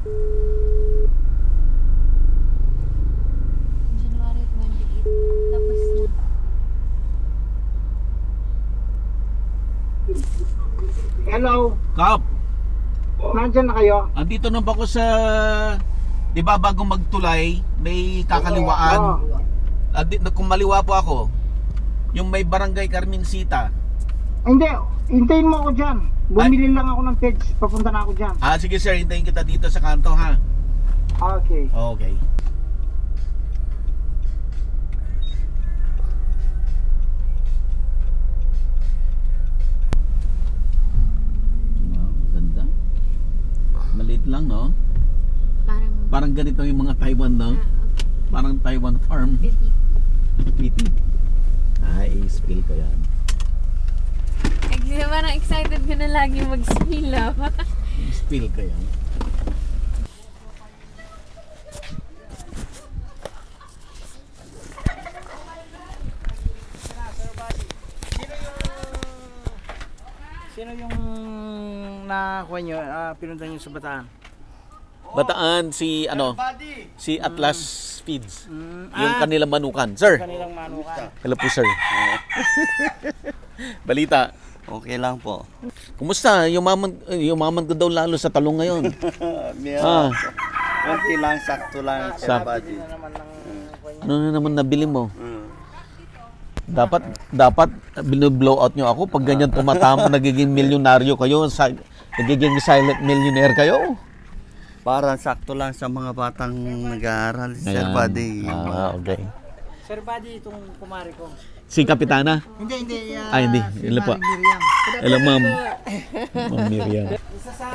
January 28. Tapos na. Hello, Kap, nandyan na kayo? andito na ba ako sa... Di ba bago magtulay, may kakaliwaan? Kung maliwa po ako, yung may barangay Carmencita. Hindi, hintayin mo ako dyan. Bumili lang ako ng peds, papunta na ako dyan. Ah, sige sir, hintayin kita dito sa kanto ha. Okay. Okay. Wow, ganda. Maliit lang, no? Parang ganito yung mga Taiwan, no? Parang Taiwan farm. Piti. I-spill ko yan. Parang excited ka na lagi mag-spill ah. I-spill ko yan. Sino yung nakuha nyo, pinunta nyo sa Bataan? Bataan si si Atlas Feeds. Yung kanilang manukan. Sir. Kanilang manukan. Hello po sir. Balita. Okay lang po. Kumusta? Yumaman ko daw lalo sa talong ngayon. Konti lang, sakto lang, Sir Buddy. Ano na naman nabili mo? Dapat binoblow out nyo ako pag ganyan tumatama, nagiging milyonaryo kayo, nagiging silent millionaire kayo. Parang sakto lang sa mga batang nag-aaral, Sir Buddy. Okay. Sir Buddy, itong kumari ko. Si Kapitana? Hindi. Hindi. Si Hello po. Miriam. Hello ma'am. Ma'am Miriam. Isa sa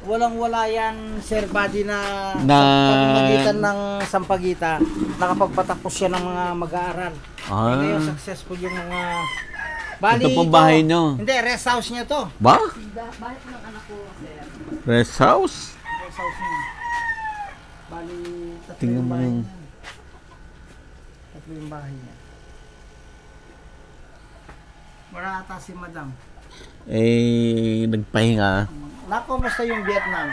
walang-wala yan, Sir Buddy, na Na sa pamamagitan ng Sampaguita, nakapagpatapos siya ng mga mag-aaral. Ngayon, successful yung mga... Ito pong bahay nyo. Hindi, rest house niya to. Ba? Bahay ko ng anak ko, sir. Rest house? Rest house niya. Bali, tatlo Tingnan yung mo bahay yung... niya. Tatlo yung bahay niya. Wala ata si Madam. Nagpahinga. Nako, basta yung Vietnam.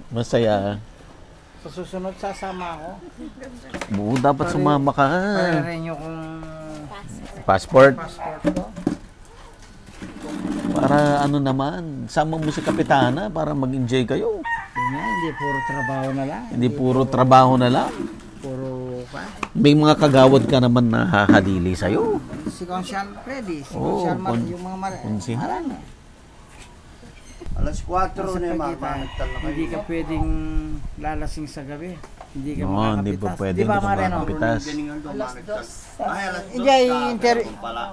Masaya. Sa susunod, sasama ako. Oo, dapat sumama ka. Para rin yung Passport. passport ko. Para ano naman, sama mo si Kapitana para mag-enjoy kayo. Yun nga, hindi puro trabaho na lang. Hindi puro trabaho na lang. Puro pa. May mga kagawad ka naman na hahadili sa'yo. Si Consial Freddy, si Oo, Consial yung mga Consial. marami. Alas 4 Sa na yung Pagitan, hindi ka pwedeng lalasing sa gabi. Hindi ka No, makakapitas. hindi po pwede. Di ba, Hindi Mareno? makapitas. Hindi,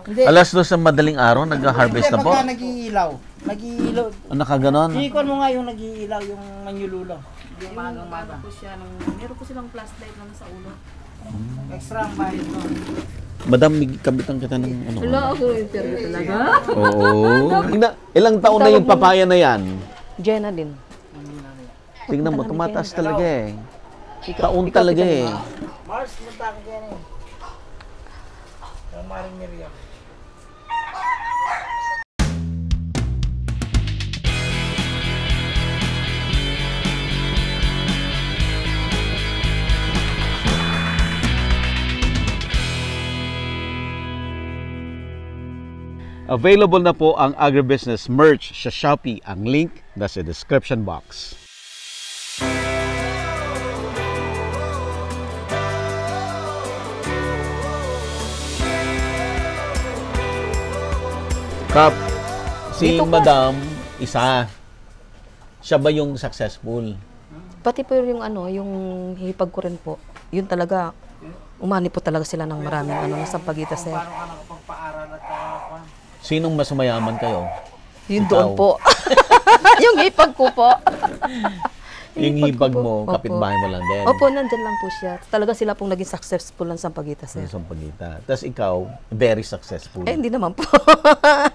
hindi. Alas 2 sa madaling araw, nag-harvest na po. Pagka nag-iilaw. Nag-iilaw. Nakaganon. Ikon mo nga yung nag-iilaw, yung manyululo. Yung magang-maga. Meron po silang flashlight lang sa ulo. Extra ang bayad mo. Madam, kabitan kita ng ano. Wala ako interview talaga. Oo. Ilang taon na yung papaya na yan? Jenna din. Tingnan mo, tumataas talaga eh. Taon talaga eh. Mars, punta ka dyan eh. Yung Maring Miriam. Available na po ang agribusiness merch sa Shopee. Ang link nasa description box. Kap, si Dito ka. Madam, isa. Siya ba yung successful? Pati po yung yung hipag ko rin po. Yun talaga, umani po talaga sila ng maraming sa Sampaguita, sir. Paano ka nakapagpaaral at Sinong mas mayaman kayo? Yun Ikaw. doon po. Yung hipag ko po. Yung hipag mo, Opo. kapitbahay mo lang din. Opo, nandyan lang po siya. Talaga sila pong naging successful ng Sampaguita, sir. Sa Sampaguita. Tapos ikaw, very successful. Eh, hindi naman po.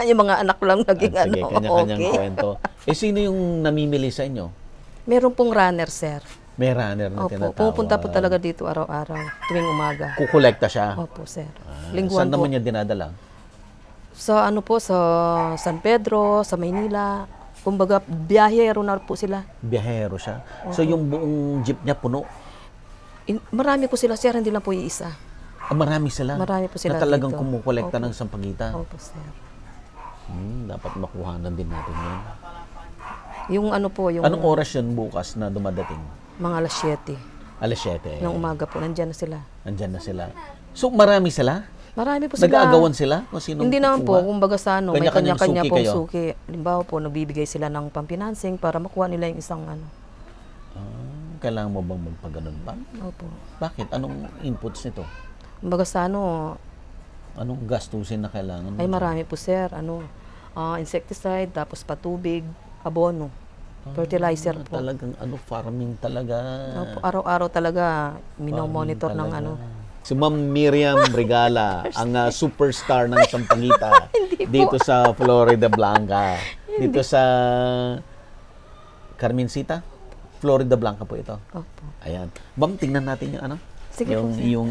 Yung mga anak ko lang naging At sige, kanya-kanyang okay. kwento. Sino yung namimili sa inyo? Meron pong runner, sir. May runner na Opo, tinatawag. pumupunta po talaga dito araw-araw, tuwing umaga. Kukolekta siya? Opo, sir. Saan Lingguan po. naman niya dinadala? Sa sa San Pedro, sa Maynila. Kumbaga, biyahero na po sila. Biyahero siya. So yung buong jeep niya puno. Marami po sila, sir, hindi lang po iisa. Marami sila. Marami po sila na talagang dito. kumukolekta Opo. ng sampagita. Opo, sir. Dapat makuhanan din natin yun. Yung ano po, yung Anong oras yun bukas na dumadating? mga alas 7 Alas 7. ng umaga po, nandyan na sila. Nandyan na sila. So marami sila? Marami po sila. Nag-aagawan sila? Kung sinong Hindi naman po, kukuha? kumbaga sa ano, may Kanya-kanyang kanya-kanya suki pong kayo? suki. Halimbawa po, nagbibigay sila ng pampinancing para makuha nila yung isang ano. Kailangan mo bang magpaganon pa? Opo. Bakit? Anong inputs nito? Kumbaga sa ano, Anong gastusin na kailangan mo? ay marami po sir, ano, insecticide, tapos patubig, abono, fertilizer po. Talagang farming talaga. Opo, araw-araw talaga minomonitor ng ano. Si Ma'am Miriam Regala, ang superstar ng Sampaguita dito sa Florida Blanca. Dito sa Carmencita? Florida Blanca po ito. Opo. Ayan. Ma'am, tingnan natin yung ano? Sige po, sir. yung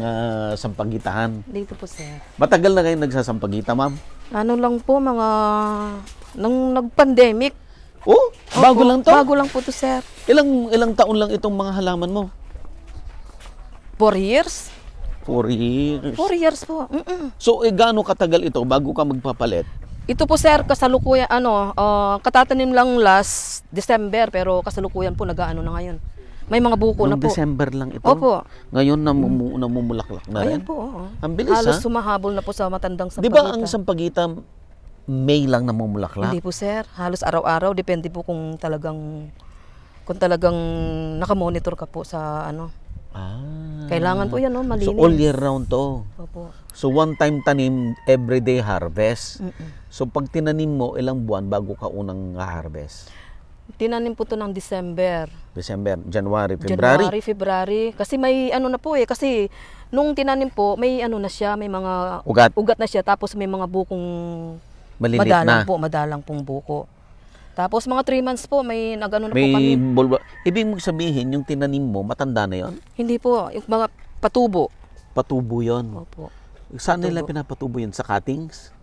sampagitahan. Dito po sir. Matagal na kayo nagsasampagita, ma'am? Ano lang po, mga, nung nag-pandemic. Oh, bago Opo, lang to? Bago lang po to sir. Ilang taon lang itong mga halaman mo? 4 years? 4 years. 4 years po. So, gaano katagal ito bago ka magpapalit? Ito po sir, kasalukuyan, katatanim lang last December, pero kasalukuyan po nag-ano na ngayon. May mga buko na Noong po. December lang ito? Opo. Ngayon namumulaklak na rin? Ayan po, oo. Ang bilis, Halos ha? sumahabol na po sa matandang Di ba sampagita. ang sampagita May lang namumulaklak? Hindi po sir, halos araw-araw, depende po kung talagang nakamonitor ka po sa ano. Kailangan po yan, no? Malinis. So, all year round to? Opo. So, one time tanim, everyday harvest. So, pag tinanim mo, ilang buwan bago ka unang harvest? Tinanim po to ng December. December, January, February? February. Kasi may ano na po kasi nung tinanim po, may ano na siya, may mga Ugat. na siya, tapos may mga bukong Malilit madalang pong buko. Tapos mga 3 months po, may nagano na po May kami. bulba. Ibig mong sabihin, yung tinanim mo, matanda na yon? Hindi po, yung mga patubo. Patubo yon. Opo. Saan nila pinapatubo yun? Sa cuttings?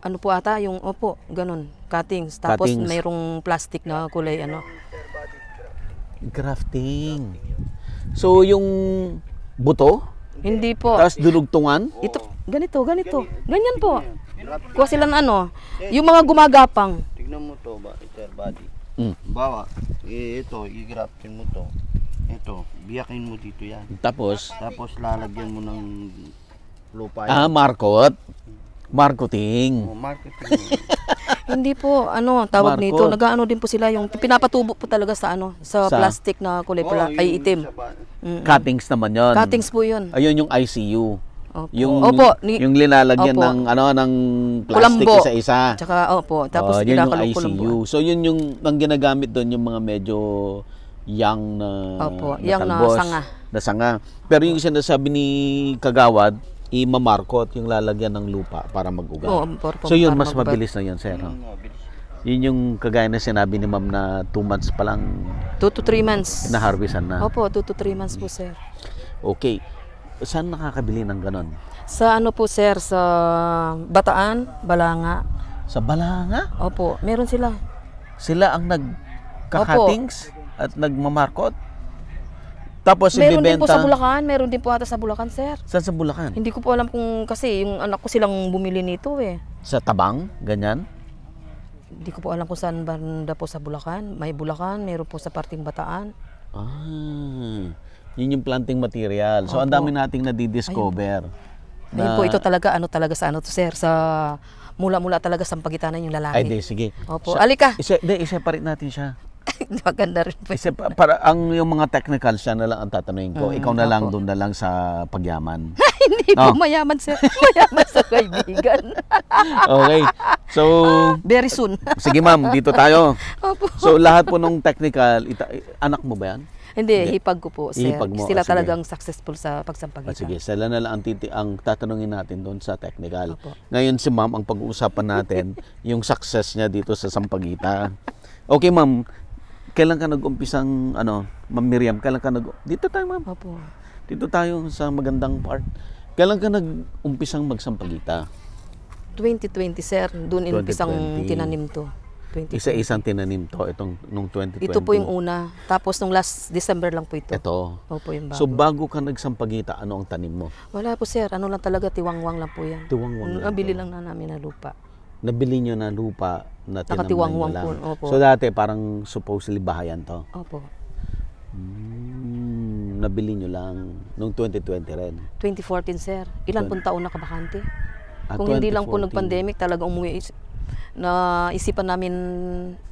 Ano po ata, yung, opo, ganun, cuttings. Tapos Cuttings. mayroong plastic na kulay, ano. Grafting. So, yung buto, Hindi po. tapos dulugtungan, Ito, ganito. Ganyan po. Kuha sila ng ano, yung mga gumagapang. Tignan mo to ba, sir, body. Mm. Bawa, ito, i-graftin mo to. Ito, biyakin mo dito yan. tapos, Tapos lalagyan mo ng lupa yan. markot. Marketing. Marketing mo. Hindi po, ano, tawag Marcot. nito. Nag-ano din po sila yung pinapatubo po talaga sa ano, sa Sa- plastic na kulay pula, ay itim. Cuttings naman yon. Cuttings po 'yun. Ayun yung ICU. Opo. Yung, Opo, yung linalagyan opo. ng plastic Kulambo. isa-isa. Tsaka opo, tapos Yun yung kinakalong ICU. So yun yung ang ginagamit doon yung mga medyo young na Opo, young na talbos, sanga. na sanga. Pero yung sinasabi ni Kagawad, i-mamarkot yung lalagyan ng lupa para mag-ugat. Oo, So yun, para mas mag-ugat. mabilis na yun, sir. no? Yun yung kagaya na sinabi ni ma'am na 2 months pa lang 2 to 3 months. na-harvestan na. Opo, 2 to 3 months po, sir. Okay. Saan nakakabili ng ganon? Sa ano po, sir, sa Bataan, Balanga. Sa Balanga? Opo, meron sila. Sila ang nagka-cuttings at nagmamarkot? Tapos Meron din po ibibenta sa Bulacan, meron din po ata sa Bulacan, sir. saan sa Bulacan? Hindi ko po alam kung kasi yung anak ko silang bumili nito eh. Sa Tabang? Ganyan? Hindi ko po alam kung saan banda po sa Bulacan. May Bulacan, meron po sa parting Bataan. Yun yung planting material. So, ang Opo. dami nating nadidiscover. Ayun po, ito talaga, ano talaga sa ano to, sir, sa mula-mula talaga sa pagitanan yung lalaki. Ay, di, sige. Opo, alika. I-separate natin siya. Maganda rin po. Para yung mga technical siya na lang ang tatanungin ko. Ikaw na lang, opo. doon na lang sa pagyaman. Hindi po Oh. mayaman, sir. Mayaman sa kaibigan. Okay. So, Very soon. sige ma'am, dito tayo. Opo. So, lahat po nung technical, anak mo ba yan? Hindi, hipag ko po, sir. Ihipag mo, Sila sige. talagang successful sa pagsampagita. Sige, sila na lang ang tatanungin natin doon sa technical. Opo. Ngayon si ma'am, ang pag-uusapan natin, yung success niya dito sa Sampaguita. Okay ma'am, kailan ka nag-umpisang, Ma'am Miriam, kailan ka dito tayo ma'am, Opo. dito tayo sa magandang part. Kailan ka nag-umpisang magsampagita? 2020, sir. Doon inumpisang 2020. tinanim to. Isa-isang tinanim to, itong nung 2020. Ito po yung una. Tapos nung last December lang po ito. Ito. Opo, yung bago. So bago ka nagsampagita, ano ang tanim mo? Wala po sir, ano lang talaga, tiwangwang lang po yan. Tiwangwang lang Nabili to. lang na namin na lupa. Nabili nyo na lupa na tinamnan nyo Nakatiwangwang lang. po, opo. So dati parang supposedly bahayan to. Opo. Nabili nyo lang nung 2020 rin. 2014 sir. Ilan pong taon nakabakante? Ah, Kung hindi lang po 2014. nag-pandemic, talaga umuwi. Na isipan namin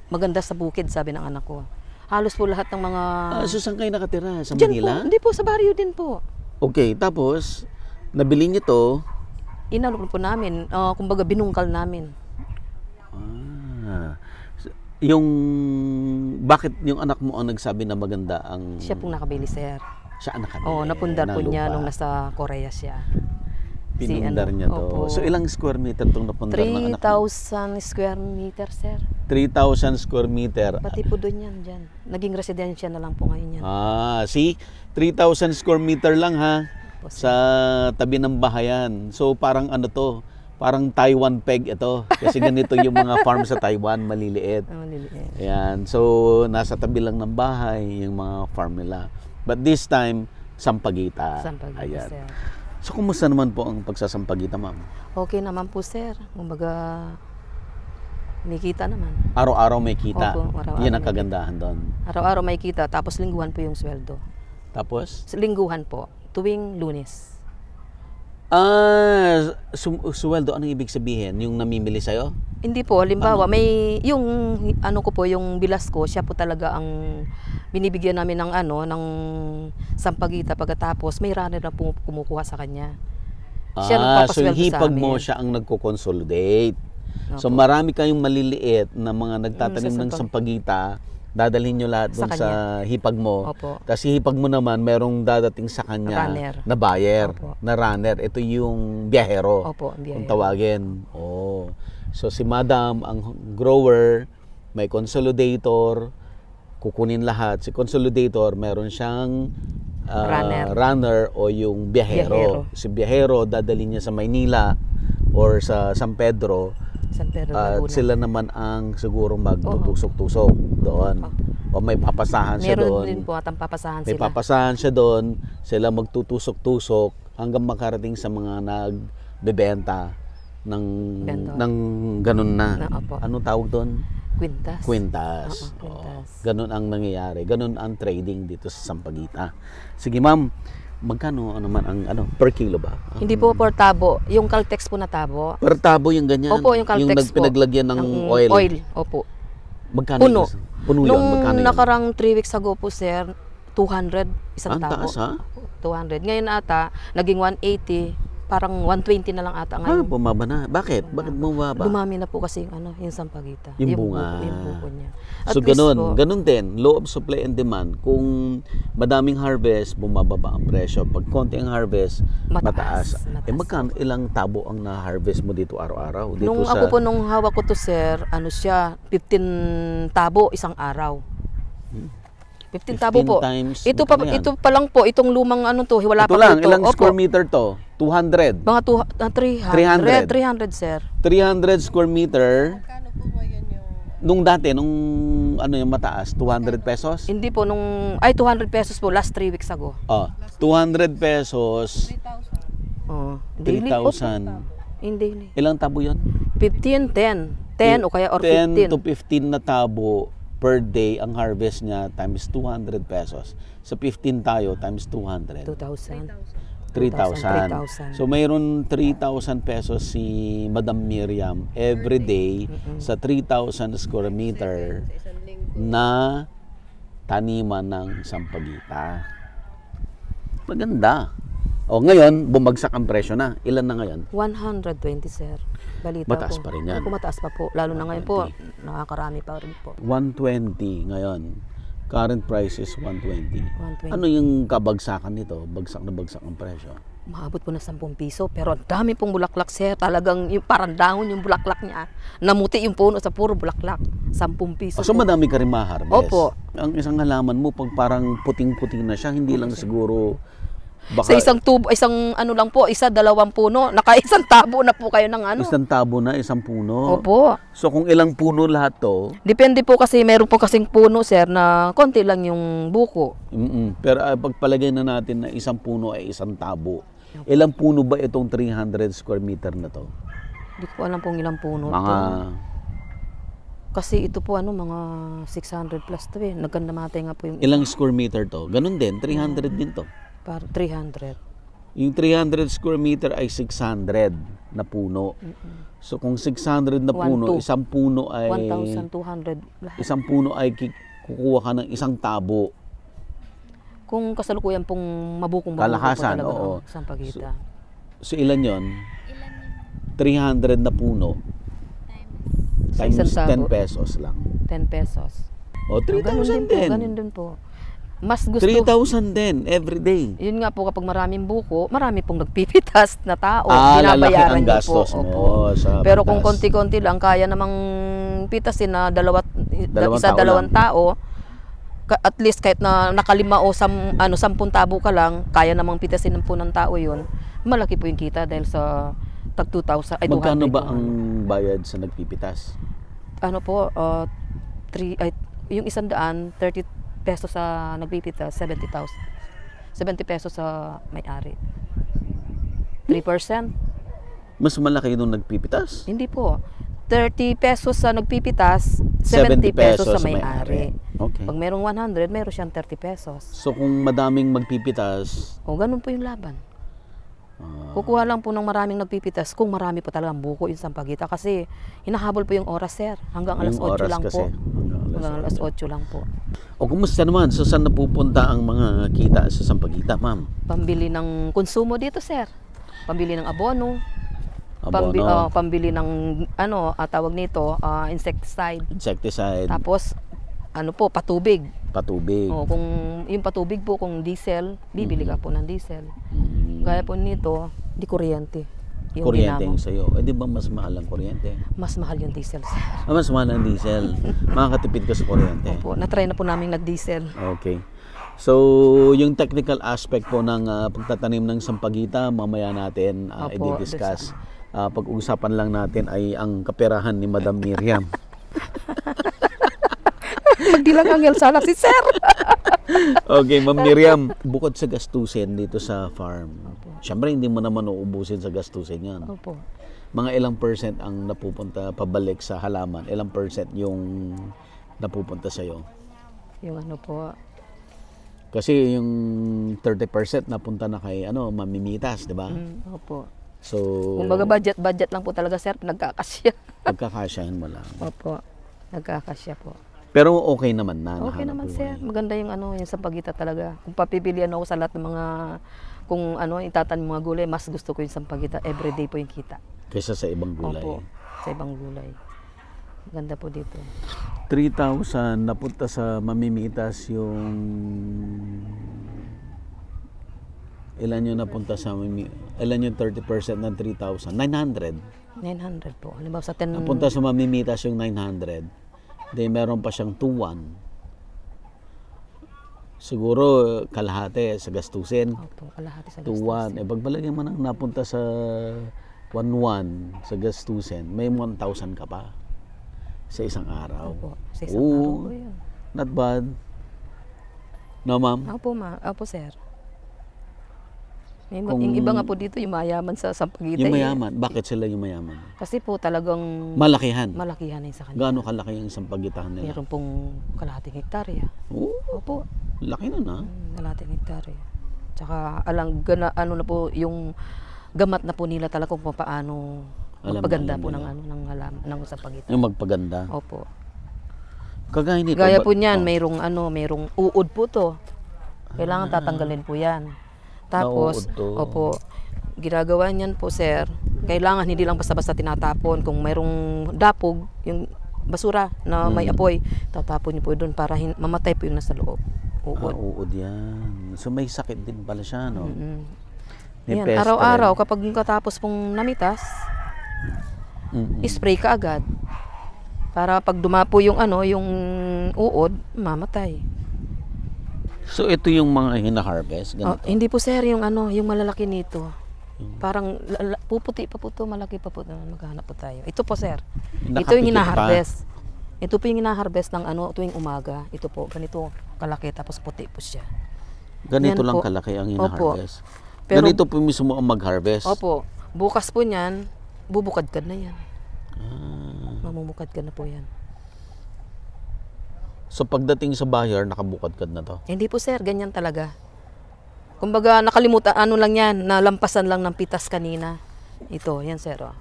maganda sa bukid, sabi ng anak ko. Halos po lahat ng mga... So saan kayo nakatira? Sa Diyan Manila? po, hindi po, sa barrio din po. Okay, tapos nabili nyo to. Inalok po namin, kumbaga binungkal namin. Yung bakit yung anak mo ang nagsabi na maganda ang Siya pong nakabili sir. siya ang nakabili? Oo, napundar ng po niya lupa. nung nasa Korea siya. Pinundar niya to. opo. So ilang square meter tong napundar ng anak mo? 3,000 square meter sir. 3,000 square meter. Pati po doon yan dyan. Naging residensya na lang po ngayon yan. See? 3,000 square meter lang ha. Opo, sir. Sa tabi ng bahayan. So parang ano to? Parang Taiwan peg ito. Kasi ganito yung mga farm sa Taiwan, maliliit. Liliit. Ayan. So nasa tabi lang ng bahay yung mga farm nila. But this time, sampagita. Sampagita, Ayan. sir. So kumusta naman po ang pagsasampagita, ma'am? Okay naman po sir. Kumbaga, may kita naman. Araw-araw may kita. Opo, araw-araw Yan ang may kagandahan doon. Araw-araw may kita, tapos lingguhan po yung sweldo. Tapos? Lingguhan po, tuwing Lunes. Suweldo, anong ibig sabihin? Yung namimili sa'yo? Hindi po, halimbawa, may yung ano ko po, yung bilas ko, siya po talaga ang binibigyan namin ng ng sampagita, pagkatapos may runner na kumukuha sa kanya. Siya So nagpapasweldo yung hipag sa amin. mo siya ang nagko-consolidate. So Opo. marami kayong maliliit na mga nagtatanim sa ng sampagita, dadalhin nyo lahat Sa doon sa hipag mo. Opo. Tapos si hipag mo naman, merong dadating sa kanya Runner. na buyer, Opo. na runner. Ito yung biyahero, Opo, kung biyahero. tawagin. Oh. So si madam, ang grower, may consolidator, kukunin lahat. Si consolidator, meron siyang runner o yung biyahero. Biyahero. Si biyahero, dadalhin niya sa Maynila or sa San Pedro. San Pedro At Laguna. sila naman ang siguro magtutusok-tusok doon. O may papasahan siya Meron doon. din po atang papasahan May sila. papasahan siya doon. Sila magtutusok-tusok hanggang makarating sa mga nagbebenta ng Bento. ng ganun na. Opo. Anong tawag doon? Kwintas. Kwintas. Oo, kwintas. Ganun ang nangyayari. Ganun ang trading dito sa Sampaguita. Sige ma'am, magkano naman ang per kilo ba? Hindi po per tabo. Yung Caltex po na tabo. Per tabo yung ganyan. Opo, yung Caltex po. nagpinaglagyan ng oil. Oil, opo. Magkano Puno. yun? Puno yun. Nung Magkano yun? nakarang 3 weeks ago po, sir, 200 isang Ang tabo. taas, ha? 200. Ngayon ata, naging 180. Parang 120 na lang ata ngayon. Bumaba na. Bakit? Bakit bumaba? Dumami na po kasi yung sampagita. Yung bunga. Yung buko niya. At So least ganun, po, ganun din, law of supply and demand. Kung madaming harvest, bumababa ang presyo. Pag konti ang harvest, mataas. Mataas Magkano ilang tabo ang na-harvest mo dito araw-araw? Dito nung ako po, nung hawak ko to, sir, siya, 15 tabo isang araw. 15 tabo po. times, Ito pa, magkano yan? ito pa lang po, itong lumang wala Ito pa lang, po ito. ilang Opo. square meter to? 200. Mga 300. 300, sir. 300 square meter. Nung dati, nung yung mataas, 200 pesos? Hindi po, 200 pesos po, last 3 weeks ago. 200 pesos, Oh, daily po. 3,000. Daily. Ilang tabo yun? 15, 10. 10 o kaya or 10 15. to 15 na tabo per day ang harvest niya times 200 pesos. Sa 15 tayo times 200. 2,000. 3,000. So mayroon 3,000 pesos si Madam Miriam every day sa 3,000 square meter na taniman ng sampagita. Maganda. O ngayon, bumagsak ang presyo na. Ilan na ngayon? 120, sir. Balita Mataas po. pa rin yan. Opo, mataas pa po. Lalo na ngayon po, nakakarami pa rin po. 120 ngayon. Current price is 120. 120. Ano yung kabagsakan nito? Bagsak na bagsak ang presyo. Maabot po na 10 piso. Pero ang dami pong bulaklak, sir. Talagang yung parang dahon yung bulaklak niya. Namuti yung puno sa puro bulaklak. 10 piso So po. madami ka rin maharvest. Opo. Ang isang halaman mo, pag parang puting-puting na siya, hindi lang siguro Sa isang tubo, isang ano lang po, dalawang puno, nakaisang tabo na po kayo ng ano. Isang tabo na, isang puno. Opo. So kung ilang puno lahat to, Depende po kasi, meron po kasing puno, sir, na konti lang yung buko. pero pagpalagay na natin na isang puno ay isang tabo. Ilang puno ba itong 300 square meter na to? Hindi ko alam pong ilang puno Mga to. Kasi ito po mga 600 plus to eh. Nagkandamatay nga po yung ilang square meter to? Ganun din, 300 din to. para 300. Yung 300 square meter ay 600 na puno. So kung 600 na puno, 1,200. isang puno ay 1,200 lahat. isang puno ay kukuha ka ng isang tabo. Kung kasalukuyan pong mabukong Kalakasan, po talaga oo. ang Sampaguita. So ilan yon? 300 na puno. Sa Times isang tabo. 10 pesos lang. 10 pesos. O, 3,000 din. Ganun din po. Mas gusto, 3,000 din every day. yun nga po, kapag maraming buko, marami pong nagpipitas na tao. Lalaki Binabayaran ang niyo gastos po. mo Opo. sa Pero kung pitas. konti-konti lang, kaya namang pitasin na Dalawang tao dalawang lang. tao, at least kahit na nakalima o 10 tabo ka lang, kaya namang pitasin po ng tao yun, malaki po yung kita dahil sa tag 2,000, ay 200. Magkano ba yung ang bayad sa nagpipitas? ano po, yung 100, 30 pesos sa nagpipitas, 70,000. 70 pesos sa may-ari. 3%? Mas malaki nung nagpipitas? Hindi po. 30 pesos sa nagpipitas, 70 pesos sa may-ari. Okay. Pag merong 100, meron siyang 30 pesos. So kung madaming magpipitas, O, ganun po yung laban. Kukuha lang po ng maraming nagpipitas kung marami po talagang buko yung Sampaguita. Kasi hinahabol po yung oras, sir. Hanggang alas yung 8 oras lang kasi, po. hanggang Hanggang alas 8 lang po. O kumusta naman? So saan napupunta ang mga kita sa Sampaguita, ma'am? Pambili ng konsumo dito, sir. Pambili ng abono. Abono, Pambili ng tawag nito, insecticide. insecticide, Tapos patubig. patubig. Kung yung patubig po, kung diesel, bibili ka po ng diesel. Mm. Gaya po nito, di kuryente. Yung Kuryente ginamon. yung sa'yo. Eh di ba mas mahal ang kuryente? Mas mahal yung diesel, sir. Mas mahal ang diesel. Makakatipid ka sa kuryente. Opo, na-try na po namin nag-diesel. Okay. So, yung technical aspect po ng pagtatanim ng Sampaguita, mamaya natin Opo, i-discuss. Pag-uusapan lang natin ay ang kaperahan ni Madam Miriam. Magdilang angel sana si sir. Okay, Ma'am Miriam, bukod sa gastusin dito sa farm, syempre hindi mo naman uubusin sa gastusin yan. Opo. Mga ilang percent ang napupunta pabalik sa halaman? Ilang percent yung napupunta sa'yo? Yung po, Kasi yung 30% napunta na kay mamimitas, di ba? opo. So, Kumbaga budget lang po talaga, sir, nagkakasya. pagkakasyahin mo lang. Opo. Nagkakasya po. Pero okay naman na. Okay nahanap naman, buhay. sir. Maganda yung yung Sampaguita talaga. Kung papipilian ako sa lahat ng mga kung itatanim mga gulay, mas gusto ko yung Sampaguita. Everyday po yung kita. Kaysa sa ibang gulay. Opo. Sa ibang gulay. Ganda po dito. 3,000 napunta sa mamimitas yung ilan yung napunta sa ilan yung 30% ng 3,000? 900. 900 po. Halimbawa sa 10... Napunta sa mamimitas yung 900. Then meron pa siyang 2,1. Siguro kalahati sa gastusin. Opo, kalahati sa gastos. 2,1. Eh pagbalagyan mo nang napunta sa 1,1 sa gastusin, may 1,000 ka pa sa isang araw. Opo, sa isang araw po yun. Not bad. No, ma'am? Opo, Opo, sir. Kung- Yung iba nga po dito, yung mayaman sa Sampaguita. Yung mayaman. Bakit sila yung mayaman? Kasi po talagang Malakihan. malakihan na yun sa kanila. Gaano kalaki yung Sampaguitahan nila? Meron pong kalahating hektarya. Oo, Opo, laki na na. kalahating hektarya. Tsaka na po yung gamat na po nila talaga kung paano Alam magpaganda na po nila. ng halaman ng Sampaguita. Yung magpaganda. Opo. Kagaya nito. Gaya po ba- niyan, oh, mayroong uod po to. Kailangan tatanggalin po yan. Tapos, uod to. opo, ginagawa niyan po, sir, kailangan hindi lang basta-basta tinatapon. Kung mayroong dapog, yung basura na may apoy, tatapon niyo po doon para mamatay po yung nasa loob. Uod. uod yan. So may sakit din pala siya, no? May Yan, peste araw-araw rin. kapag katapos pong namitas, Mm-mm. spray ka agad. Para pag dumapo yung yung uod, mamatay. So ito yung mga hina-harvest, Oh, ganito. hindi po sir, yung ano, yung malalaki nito. Parang puputi pa po to, malaki pa po. Maghanap po tayo. Ito po sir. Ito yung Nakapikit hina-harvest. Ito po yung hina-harvest ng ano, tuwing umaga. Ito po, ganito kalaki tapos puti po siya. Ganito Yan lang po. kalaki ang Opo. hina-harvest. Pero- Ganito po mismo ang mag-harvest. Opo, bukas po niyan, bubukad-kad na yan. Ah. Mamumukad-kad na po yan. So pagdating sa buyer, nakabukad-kad na to. Hindi po sir, ganyan talaga. Kumbaga nakalimutan, ano lang yan, nalampasan lang ng pitas kanina. Ito, yan sir. Oh.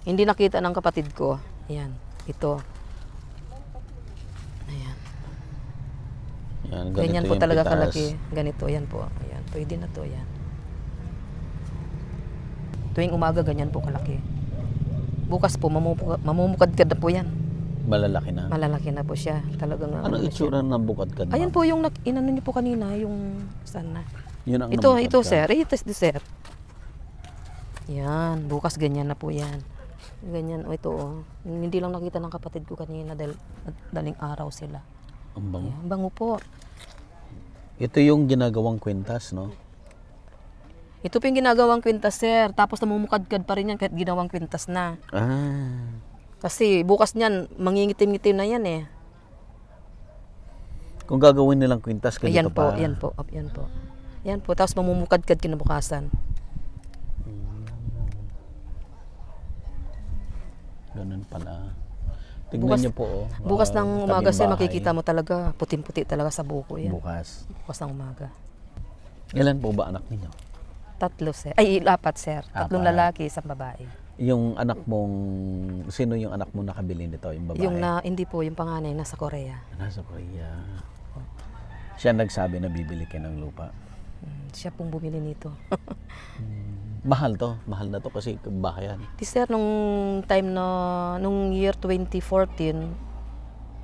Hindi nakita ng kapatid ko. Yan, ito. Ayan. Yan, ganito Ganyan po yung talaga pitas. kalaki. Ganito, yan po. Ayan, pwede na to, yan. Tuwing umaga, ganyan po kalaki. Bukas po, mamumukad-kad na po yan. Malalaki na. Malalaki na po siya. Talagang Anong na siya. itsura ng bukad-kad? Ayan ma'am? po yung inano niyo po kanina, yung saan na. Yun ang Ito nabukad-kad. sir. Ito sir. Yan, bukas ganyan na po yan. Ganyan, ito oh. Hindi lang nakita ng kapatid ko kanina dahil daling araw sila. Ang bango. Ayan, bango po. Ito yung ginagawang kwintas, no? Ito po yung ginagawang kwintas sir. Tapos namumukadkad pa rin yan kahit ginawang kwintas na. Ah. Kasi bukas niyan, mangingitim-ngitim na yan eh. Kung gagawin nilang kwintas, ganito Ayan po, pa. yan po, yan po. Yan po, tapos mamumukadkad kinabukasan. Ganun pala. Tignan Bukas- niyo po, oh. Bukas Ah, ng umaga tabing sir, bahay. makikita mo talaga, puting-puti talaga sa buko yan. Bukas. Bukas ng umaga. Ilan po ba anak ninyo? 3 sir. Ay, 4 sir. 3 4. lalaki, 1 babae. Yung anak mong, sino yung anak mo nakabili nito? Yung babae? Yung hindi po, yung panganay nasa Korea. Nasa Korea. Siya nagsabi na bibili kayo ng lupa. Siya pong bumili nito. Mahal to. Mahal na to kasi bahayan. Di sir, nung time na, nung year 2014,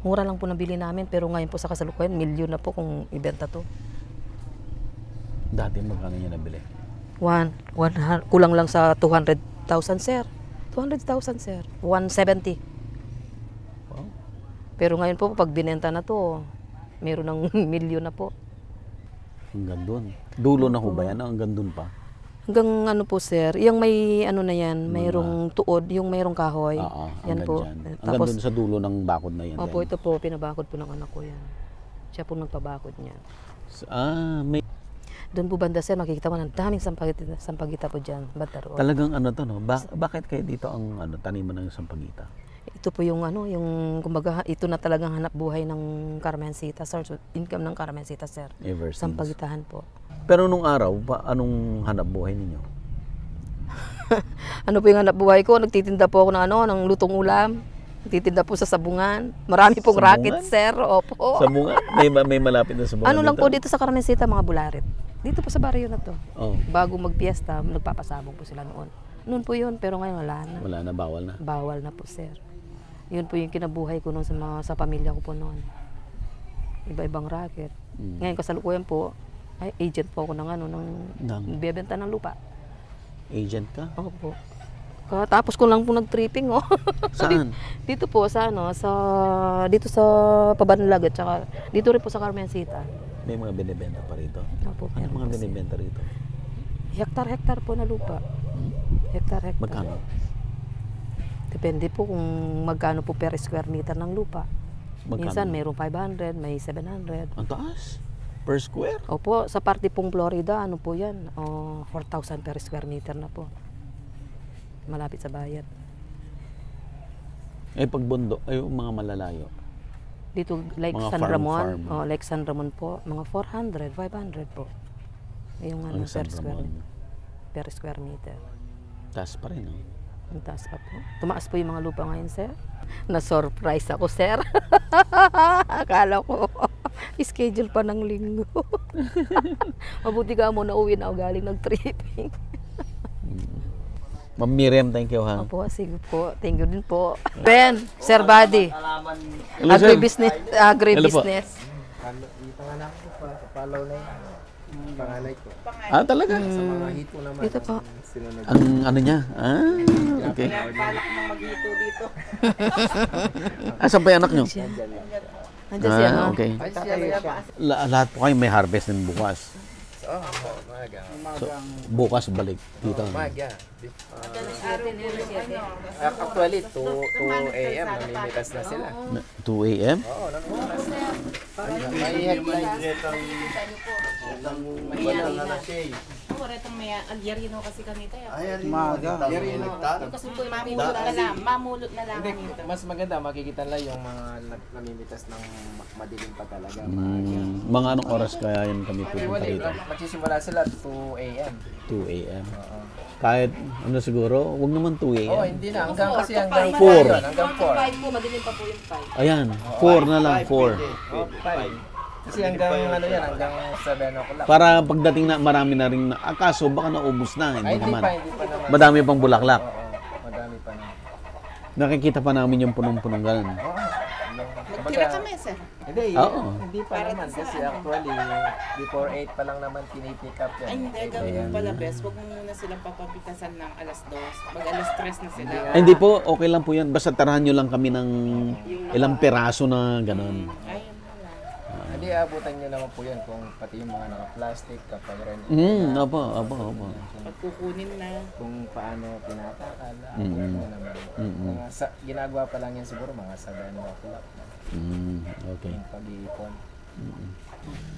mura lang po nabili namin. Pero ngayon po sa kasalukuyan, milyon na po kung ibenta to. Dati magkano niya nabili? Kulang lang sa 200,000 sir. 200,000 sir. 170. Wow. Pero ngayon po, pag binenta na to, meron ng milyon na po. Hanggang doon. Dulo na ho ba yan? Hanggang doon pa? Hanggang ano po sir, yung may ano na yan, mayroong tuod, yung mayroong kahoy. Oo, Yan hanggang po. dyan. Hanggang Tapos, doon sa dulo ng bakod na yan. opo, din. ito po, pinabakod po ng anak ko yan. Siya po nagpabakod niya. May Doon po banda sir, makikita mo ng daming sampagita po dyan. Banda roon. talagang ano to, no? Bakit kayo dito ang taniman ng sampagita? Ito po yung ano, yung kumbaga, ito na talagang hanap buhay ng Carmencita, source of income ng Carmencita sir. Ever since. Sampagitahan po. Pero nung araw, anong hanap buhay ninyo? Ano po yung hanap buhay ko? Nagtitinda po ako ng ano, ng lutong ulam. Nagtitinda po sa sabungan. Marami pong Sabungan? racket sir. Opo. Sabungan? May malapit na sabungan Ano lang po dito sa Carmencita, mga bularit. Dito po sa barrio na to. Oh, Bago magpiesta, nagpapasabong po sila noon. Noon po yun, pero ngayon wala na. wala na, bawal na. Bawal na po, sir. Yun po yung kinabuhay ko noon sa pamilya ko po noon. Iba-ibang racket. Ngayon kasalukuyan po, ay agent po ako ng bebenta ng lupa. Agent ka? Opo. Tapos ko lang po nag-tripping, oh. Saan? Dito po sa dito sa Pabanlag at saka dito rin po sa Carmencita. May mga binibenta pa rito. Opo, Ano meron mga po, sir. binibenta rito? Hektar-hektar po na lupa. Hektar-hektar. Magkano? Depende po kung magkano po per square meter ng lupa. Magkano? Minsan mayroong 500, may 700. Ang taas? Per square? Opo, sa parte pong Florida, ano po yan? 4,000 per square meter na po. Malapit sa bayad. Pag bundok, mga malalayo. Dito, like Mga San Ramon. farm. Like San Ramon po, mga 400, 500 po. Yung ano, Ang San Ramon. per square meter. Taas pa rin, no? Ang taas pa po. Tumaas po yung mga lupa ngayon, sir. Na-surprise ako, sir. Akala ko, schedule pa ng linggo. Mabuti ka mo, nauwi na ako galing ng-tripping. Ma'am Miriam, thank you, ha? Opo, sige po. Thank you din po. Ben, Sir Buddy. Hello, sir. Agribusiness. Agribusiness. Dito nga na ako pa, follow na yung panganay ko. Ah, talaga? Sa mga hito naman. Dito po. Sinunod. Ang ano niya? Okay. Balak na maghito dito. Saan pa yung anak niyo? Nandiyan siya, no? Okay. Ay, siya. Lahat po kayo may harvest din bukas. Oo, umaga. So, bukas balik dito. Umaga. Actually, 2 a.m. namimitas na sila. 2 a.m.? Oo, namimitas na. May headlines. Retong may alyarino kasi kami tayo. Umaga. Kasunto mamulot na lang. Mamulot na lang. Hindi, mas maganda makikita lang yung mga namimitas ng madilim pa talaga. Mga anong oras kaya yun kami pupunta Usually, rito? magsisimula sila 2 a.m. 2 a.m. Kahit ano siguro, wag naman 2 a.m. Oo, hindi na. Hanggang kasi hanggang 4. 4 yun. Hanggang 4. 5 po, madilim pa po yung 5. Ayan, 4 na lang, 4. 5. Kasi hanggang ano yan, hanggang 7 o'clock. Para pagdating na marami na rin na, kaso baka naubos na, Ay, hindi naman. hindi pa naman. Madami pang bulaklak. Oo, madami pa naman. Nakikita pa namin yung punong-punong ganun. Magtira kami, sir. Hindi, Oo. hindi pa naman. Kasi actually, before 8 pa lang naman tinipick up yan. Ay, hindi. Gawin mo pala, best. Huwag mo muna silang papapitasan ng alas 2. Pag alas 3 na sila. Ay, hindi po, okay lang po yan. Basta tarahan nyo lang kami ng ilang peraso na ganun. Ay, wala. Hindi, abutan nyo naman po yan kung pati yung mga naka-plastic kapag rin. Opo. Pag kukunin na. Kung paano tinatakal, abutan nyo naman. Mga ginagawa pa lang yan siguro mga 7 o'clock. Okay. Yung pag-iipon.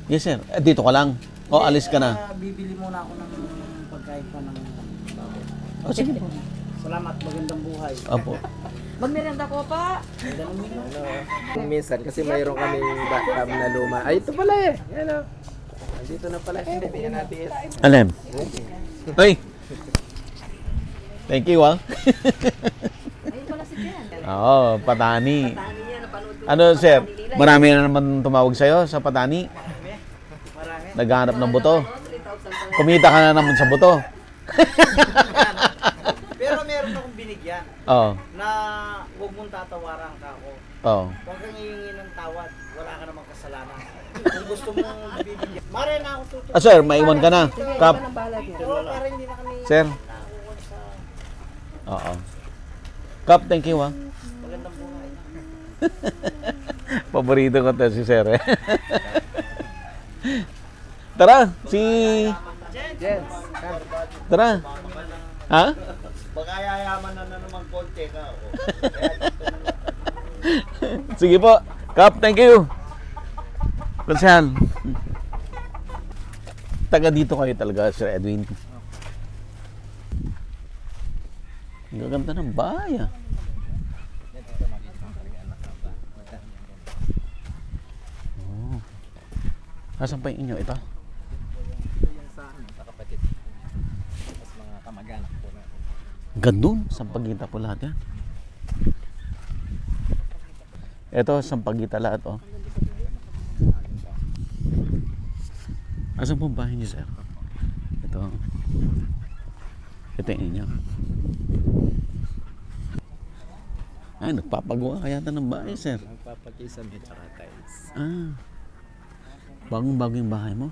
Yes, sir. Dito ka lang. O, alis ka na. Bibili muna ako ng pagkain pa ng... O, sige po. Salamat, magandang buhay. Opo. Magmerenda ko pa. Kung minsan, kasi mayroon kaming bathtub na luma. Ay, ito pala eh. Yan o. Andito na pala. Hindi, bigyan natin. Alem. Hoy. Thank you, ah. Ayun pala si Jen. Oo, Patani. Tani niya, napanood ko. Ano, sir? Marami na naman tumawag sa'yo sa Patani. Naghahanap ng buto. 3,000 pala. Kumita ka na naman sa buto. Pero meron akong binigyan Oo. na huwag mong tatawaran ka ako. Oo. Huwag kang hihingi ng tawad. Wala ka namang kasalanan. Kung gusto mong bibigyan. Mare na ako tutulong. Ah, sir, maiwan ka na. Kap. Oo, para hindi na kami Sir. Oo. Kap, thank you, ah. magandang buhay. Paborito ko to si sir, eh. Tara, Jens, Tara. Ha? Baka yayaman na naman konti ka. Sige po. Kap, thank you. Konsehal. Taga dito kayo talaga, Sir Edwin. Ang gaganda ng bahay, ah. Oh. Asan pa yung inyo? Ito? sa kapatid. Tapos mga kamag-anak po na. Gandun. Sampagita po lahat yan. Ito, sampagita lahat, oh. Asan po ang bahay niyo, sir? Ito. Ito yung inyo. Ay, nagpapagawa kaya ng bahay, sir. Nagpapakisame tsaka tiles. Ah. Bagong-bago yung bahay mo?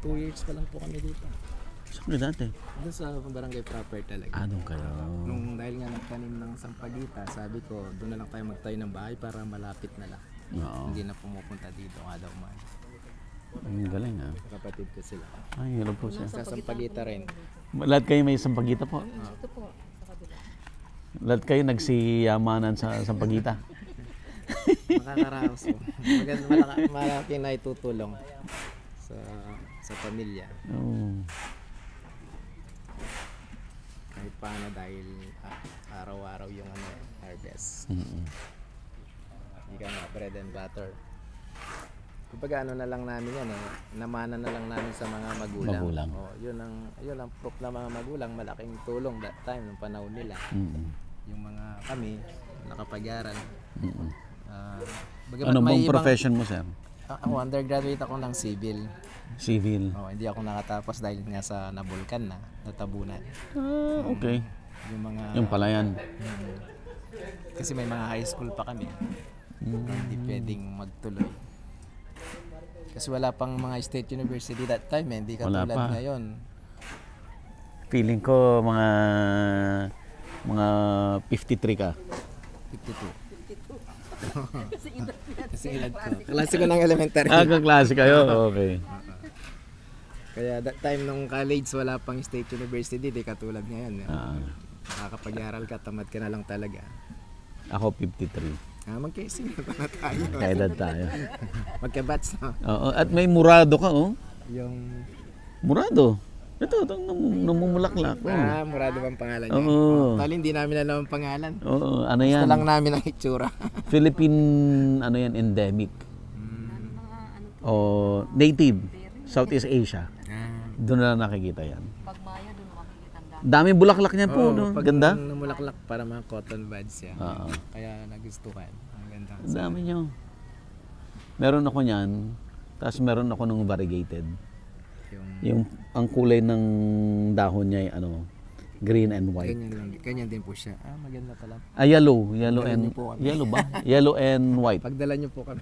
2 years pa lang po kami dito. Saan kayo dati? Doon sa barangay proper talaga. Ah, doon kayo. Dahil nga nagtanim ng sampagita, sabi ko, doon na lang tayo magtayo ng bahay para malapit na lang. Oo. Hindi na pumupunta dito nga daw man. Ang galing, ah. Kapatid ko sila. Ay, hello po, sir. Sa sampagita rin. Lahat kayo may sampagita po? Ito po. Lahat kayo nagsiyamanan sa sampagita? Makakaraos po. Malaki na itutulong sa pamilya. Oo. Kahit paano dahil araw-araw yung harvest. Ika nga, bread and butter. Kumbaga ano na lang namin yan eh, namana na lang namin sa mga magulang. Magulang. Oh, yun ang proof na mga magulang, malaking tulong that time nung panahon nila. Yung mga kami nakapag-aral. Ano bang profession mo, sir? Ako, undergraduate ako ng civil. Civil. Oh, hindi ako nakatapos dahil nga sa nabulkan na, natabunan. Ah, okay. Yung mga Yung pala yan. kasi may mga high school pa kami. Hindi pwedeng magtuloy. Kasi wala pang mga state university that time, hindi Wala katulad pa. ngayon. Feeling ko mga 53 ka. 52. Kasi edad ko. Klase ko ng elementary. Kaklase kayo? Okay. Kaya that time nung college, wala pang state university, di katulad ngayon. Ah, Nakakapag-aral ka, tamad ka na lang talaga. ako 53. Magkaising na tayo. Kaedad tayo. Magka-batch na. Oo, at may murado ka, oh. Yung... Murado. Ito, namumulaklak. Oh. Murado bang pangalan niya? Oo. Tali, hindi namin alam ang pangalan. Oo, ano Gusto yan? lang namin ang itsura. Philippine, ano yan, endemic. O native, Southeast Asia. Doon na nakikita yan. Pag Maya, doon makikita ang dami. Daming bulaklak niyan po, no? Pag Ganda. namulaklak para mga cotton buds yan. Oo. Kaya nagustuhan. Ang ganda. Ang dami nyo. Meron ako niyan, tapos meron ako ng variegated. Yung ang kulay ng dahon niya ay ano, green and white. Ganyan din po siya. Maganda pala. Yellow Dala and niyo po kami. yellow ba? Yellow and white. Pagdala niyo po kami.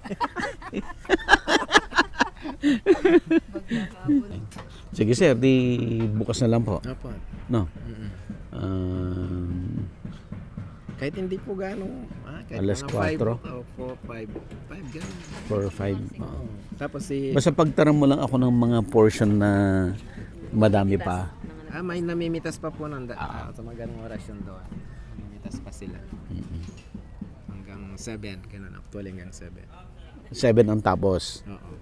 Sige sir, di bukas na lang po. Opo. No. Kahit hindi po gano'ng kahit Alas mga 4. 5 gano'n. 4 or 5. Tapos Basta pagtaram mo lang ako ng mga portion na madami pa. may namimitas pa po ng sa mga ganong oras yun doon. Namimitas pa sila. Hanggang 7, gano'n. Actually hanggang 7. 7 ang tapos. Oo.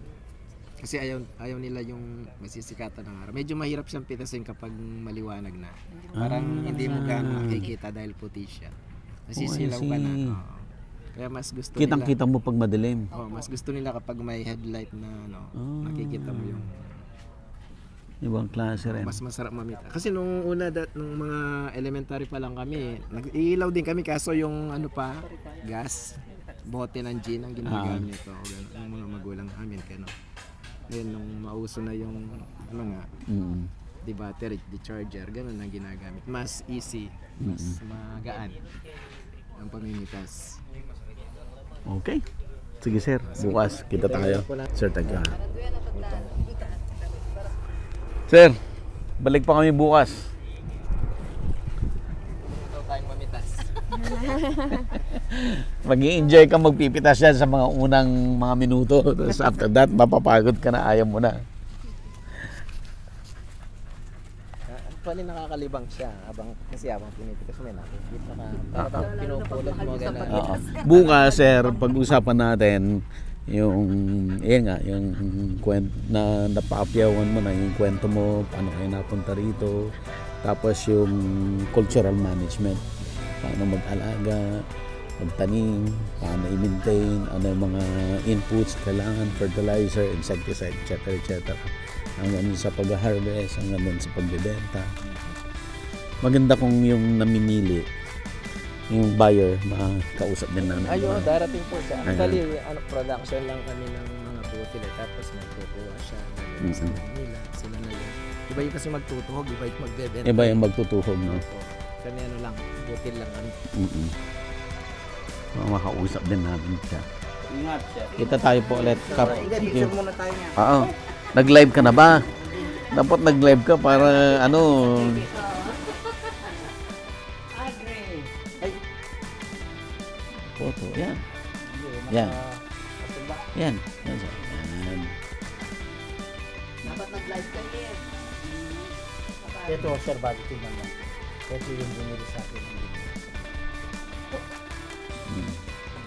Kasi ayaw nila yung masisikatan ng araw. Medyo mahirap siyang pitasin kapag maliwanag na. Parang hindi mo gano'n nakikita dahil puti siya. Nasisilaw ka na. Oo. Kaya mas gusto Kitang-kita mo pag madilim. mas gusto nila kapag may headlight na nakikita mo yung Ibang klase rin. mas masarap mamita. Kasi nung una nung mga elementary pa lang kami, nag-iilaw din kami kaso yung gas, bote ng gin ang ginagamit ito. Yung mga magulang namin kano. Ngayon nung mauso na yung di battery, di charger, ganun ang ginagamit. Mas easy, mas magaan ang pamimitas. Okay. Sige sir, bukas kita tayo. Sir, thank you. Sir, balik pa kami bukas. Ito tayong mamitas. Mag-i-enjoy ka magpipitas yan sa mga unang mga minuto. Tapos after that, mapapagod ka na, ayaw mo na. Actually nakakalibang siya kasi habang pinipitas mo nakikita ka parang pinupulot mo gano'n. Oo. Bukas, sir, pag-usapan natin yung kwento na napaapyawan mo na yung kwento mo, paano kayo napunta rito, tapos yung cultural management, paano mag-alaga, magtanim, paano i-maintain, ano yung mga inputs kailangan, fertilizer, insecticide, etc. Hanggang sa pag-harvest, hanggang sa pagbebenta. Maganda kung yung namimili, yung buyer, makakausap din namin. Ayun, darating po siya. Actually, production lang kami ng mga butil tapos magtutuwa siya. Sa Manila, sila na yun. Iba yung kasi magtutuhog, iba yung magbebenta. Iba yung magtutuhog, no? Kami lang, butil lang kami. Makausap din namin siya. Ingat siya. Kita tayo po ulit. Picture muna tayo niya. Oo. Nag-live ka na ba? Dapat nag-live ka para Photo. Yan. Yan. Yan. Yan. Yan. Dapat nag-live ka din. Ito, sir, bago tingnan mo. Ito yung bumili sa akin.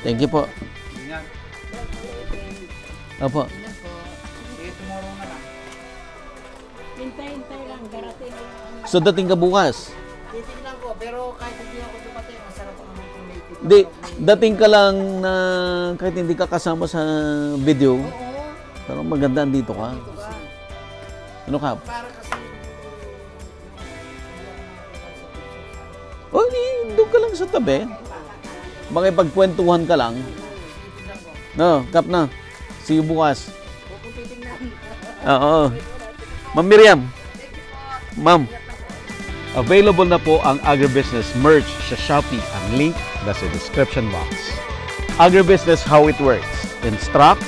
Thank you po. Ingat. Opo. Sige, tomorrow na lang. Hintay-hintay lang, darating lang. So dating ka bukas? Titignan ko, pero kahit hindi ako dumating, masarap ang mga native. Hindi, dating ka lang na kahit hindi ka kasama sa video. Pero maganda dito ka. Ano ka? Para kasi Oh, doon ka lang sa tabi. Makipagkwentuhan ka lang. No, kap na. See you bukas. Oo. Ma'am Miriam. Ma'am. Available na po ang agribusiness merch sa Shopee. Ang link nasa description box. Agribusiness, how it works. Instruct,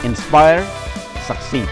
inspire, succeed.